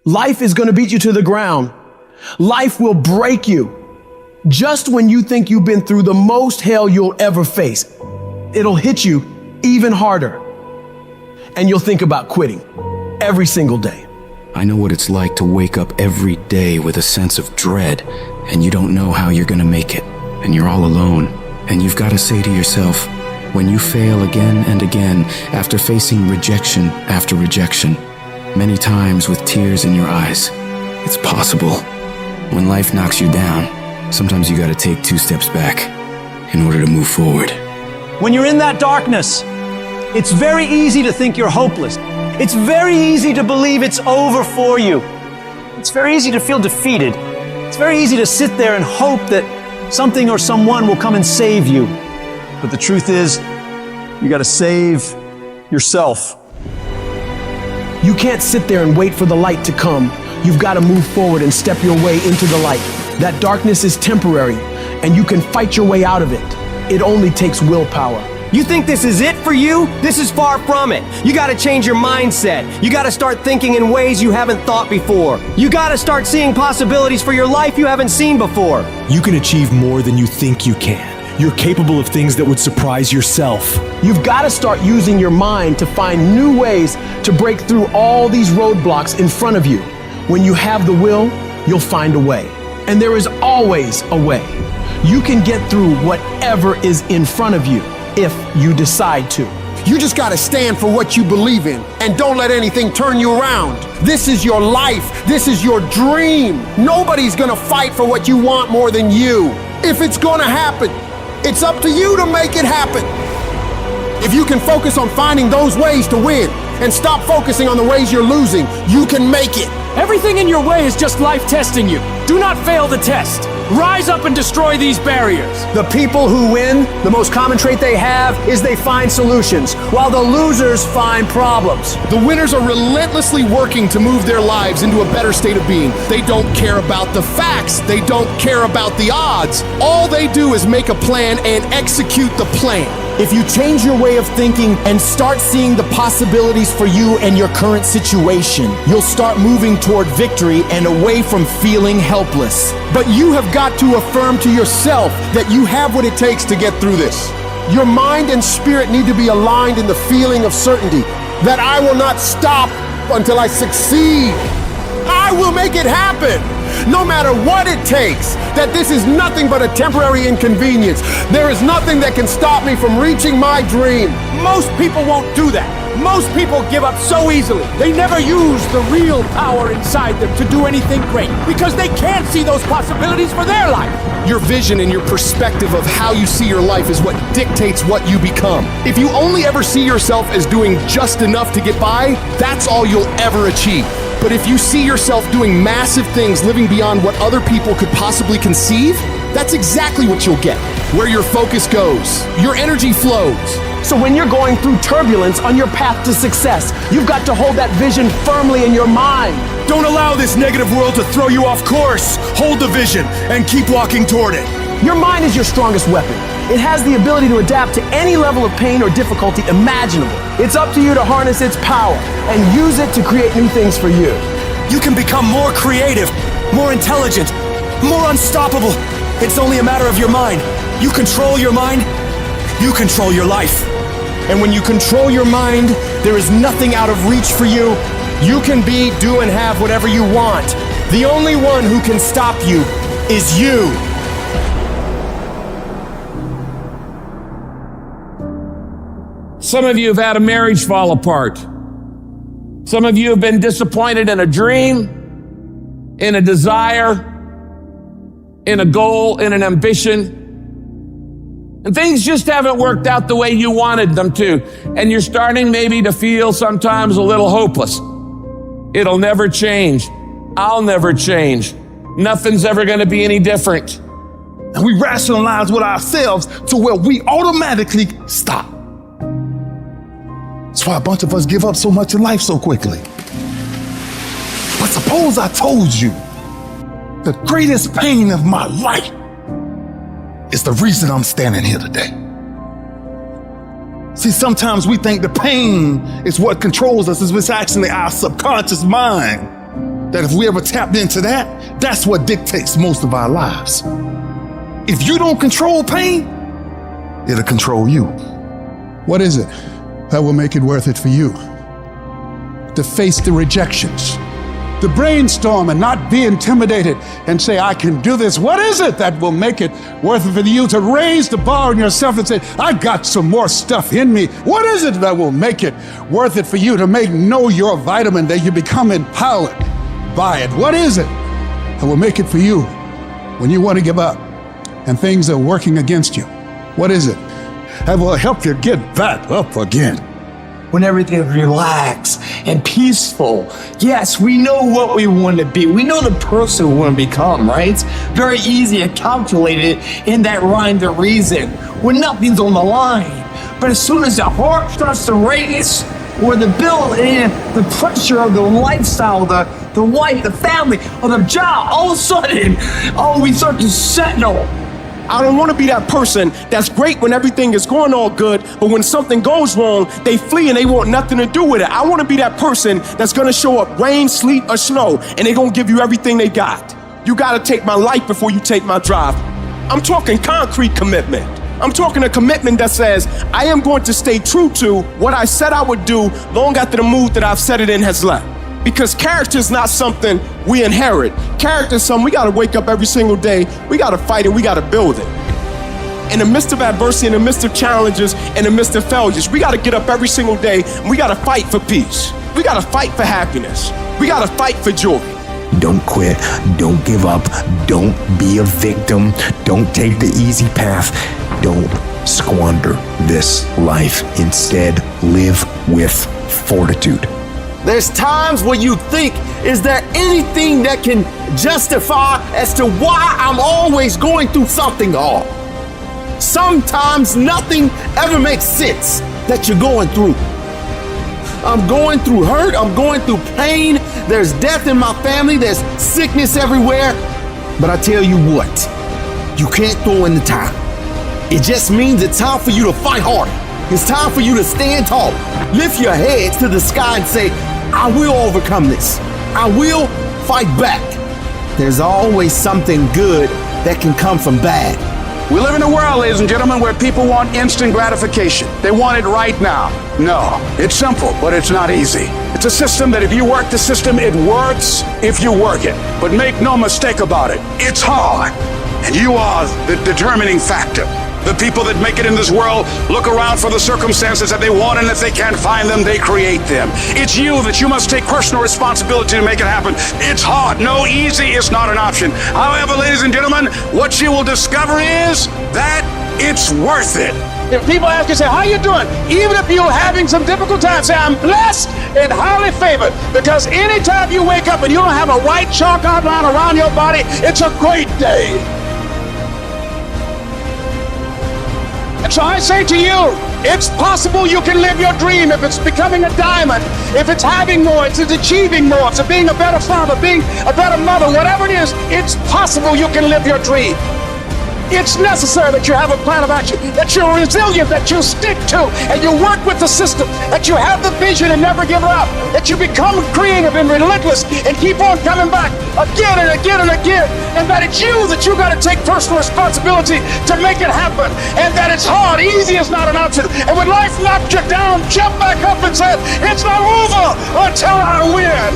Life is going to beat you to the ground. Life will break you. Just when you think you've been through the most hell you'll ever face, it'll hit you even harder. And you'll think about quitting every single day. I know what it's like to wake up every day with a sense of dread, and you don't know how you're gonna make it, and you're all alone. And you've got to say to yourself, when you fail again and again, after facing rejection after rejection, many times with tears in your eyes, it's possible. When life knocks you down, sometimes you gotta take 2 steps back in order to move forward. When you're in that darkness, it's very easy to think you're hopeless. It's very easy to believe it's over for you. It's very easy to feel defeated. It's very easy to sit there and hope that something or someone will come and save you. But the truth is, you gotta save yourself. You can't sit there and wait for the light to come. You've got to move forward and step your way into the light. That darkness is temporary, and you can fight your way out of it. It only takes willpower. You think this is it for you? This is far from it. You gotta change your mindset. You gotta start thinking in ways you haven't thought before. You gotta start seeing possibilities for your life you haven't seen before. You can achieve more than you think you can. You're capable of things that would surprise yourself. You've got to start using your mind to find new ways to break through all these roadblocks in front of you. When you have the will, you'll find a way. And there is always a way. You can get through whatever is in front of you if you decide to. You just gotta stand for what you believe in and don't let anything turn you around. This is your life. This is your dream. Nobody's gonna fight for what you want more than you. If it's gonna happen, it's up to you to make it happen. If you can focus on finding those ways to win and stop focusing on the ways you're losing, you can make it. Everything in your way is just life testing you. Do not fail the test. Rise up and destroy these barriers. The people who win, the most common trait they have is they find solutions, while the losers find problems. The winners are relentlessly working to move their lives into a better state of being. They don't care about the facts. They don't care about the odds. All they do is make a plan and execute the plan. If you change your way of thinking and start seeing the possibilities for you and your current situation, you'll start moving toward victory and away from feeling helpless. But you have got to affirm to yourself that you have what it takes to get through this. Your mind and spirit need to be aligned in the feeling of certainty that I will not stop until I succeed. I will make it happen, no matter what it takes, that this is nothing but a temporary inconvenience. There is nothing that can stop me from reaching my dream. Most people won't do that. Most people give up so easily. They never use the real power inside them to do anything great because they can't see those possibilities for their life. Your vision and your perspective of how you see your life is what dictates what you become. If you only ever see yourself as doing just enough to get by, that's all you'll ever achieve. But if you see yourself doing massive things, living beyond what other people could possibly conceive, that's exactly what you'll get. Where your focus goes, your energy flows. So when you're going through turbulence on your path to success, you've got to hold that vision firmly in your mind. Don't allow this negative world to throw you off course. Hold the vision and keep walking toward it. Your mind is your strongest weapon. It has the ability to adapt to any level of pain or difficulty imaginable. It's up to you to harness its power and use it to create new things for you. You can become more creative, more intelligent, more unstoppable. It's only a matter of your mind. You control your mind, you control your life. And when you control your mind, there is nothing out of reach for you. You can be, do, and have whatever you want. The only one who can stop you is you. Some of you have had a marriage fall apart. Some of you have been disappointed in a dream, in a desire, in a goal, in an ambition. And things just haven't worked out the way you wanted them to. And you're starting maybe to feel sometimes a little hopeless. It'll never change. I'll never change. Nothing's ever going to be any different. And we rationalize with ourselves to where we automatically stop. That's why a bunch of us give up so much in life so quickly. But suppose I told you the greatest pain of my life is the reason I'm standing here today. See, sometimes we think the pain is what controls us. It's actually our subconscious mind that if we ever tapped into that, that's what dictates most of our lives. If you don't control pain, it'll control you. What is it that will make it worth it for you? To face the rejections, to brainstorm and not be intimidated and say, I can do this. What is it that will make it worth it for you to raise the bar on yourself and say, I got some more stuff in me? What is it that will make it worth it for you to know your vitamin, that you become empowered by it? What is it that will make it for you when you want to give up and things are working against you? What is it that will help you get back up again? When everything's relaxed and peaceful. Yes, we know what we want to be. We know the person we want to become, right? It's very easy to calculate it in that rhyme to reason when nothing's on the line. But as soon as the heart starts to race, or the bill and the pressure of the lifestyle, the wife, the family, or the job, all of a sudden, we start to settle. I don't want to be that person that's great when everything is going all good, but when something goes wrong, they flee and they want nothing to do with it. I want to be that person that's going to show up rain, sleet, or snow, and they're going to give you everything they got. You got to take my life before you take my drive. I'm talking concrete commitment. I'm talking a commitment that says I am going to stay true to what I said I would do long after the mood that I've set it in has left. Because character is not something we inherit. Character is something we got to wake up every single day. We got to fight it. We got to build it. In the midst of adversity, in the midst of challenges, in the midst of failures, we got to get up every single day and we got to fight for peace. We got to fight for happiness. We got to fight for joy. Don't quit. Don't give up. Don't be a victim. Don't take the easy path. Don't squander this life. Instead, live with fortitude. There's times where you think, is there anything that can justify as to why I'm always going through something hard? Sometimes nothing ever makes sense that you're going through. I'm going through hurt, I'm going through pain, there's death in my family, there's sickness everywhere. But I tell you what, you can't throw in the towel. It just means it's time for you to fight harder. It's time for you to stand tall. Lift your heads to the sky and say, I will overcome this. I will fight back. There's always something good that can come from bad. We live in a world, ladies and gentlemen, where people want instant gratification. They want it right now. No, it's simple, but it's not easy. It's a system that if you work the system, it works if you work it. But make no mistake about it, it's hard. And you are the determining factor. The people that make it in this world look around for the circumstances that they want, and if they can't find them, they create them. It's you that you must take personal responsibility to make it happen. It's hard. No, easy is not an option. However, ladies and gentlemen, what you will discover is that it's worth it. If people ask you, say, how you doing? Even if you're having some difficult times, say, I'm blessed and highly favored. Because anytime you wake up and you don't have a white chalk outline around your body, it's a great day. And so I say to you, it's possible you can live your dream. If it's becoming a diamond, if it's having more, it's achieving more, it's being a better father, being a better mother, whatever it is, it's possible you can live your dream. It's necessary that you have a plan of action, that you're resilient, that you stick to, and you work with the system, that you have the vision and never give up, that you become creative and relentless and keep on coming back again and again and again, and that it's you that you got to take personal responsibility to make it happen, and that it's hard, easy is not an option, and when life knocks you down, jump back up and say, it's not over until I win.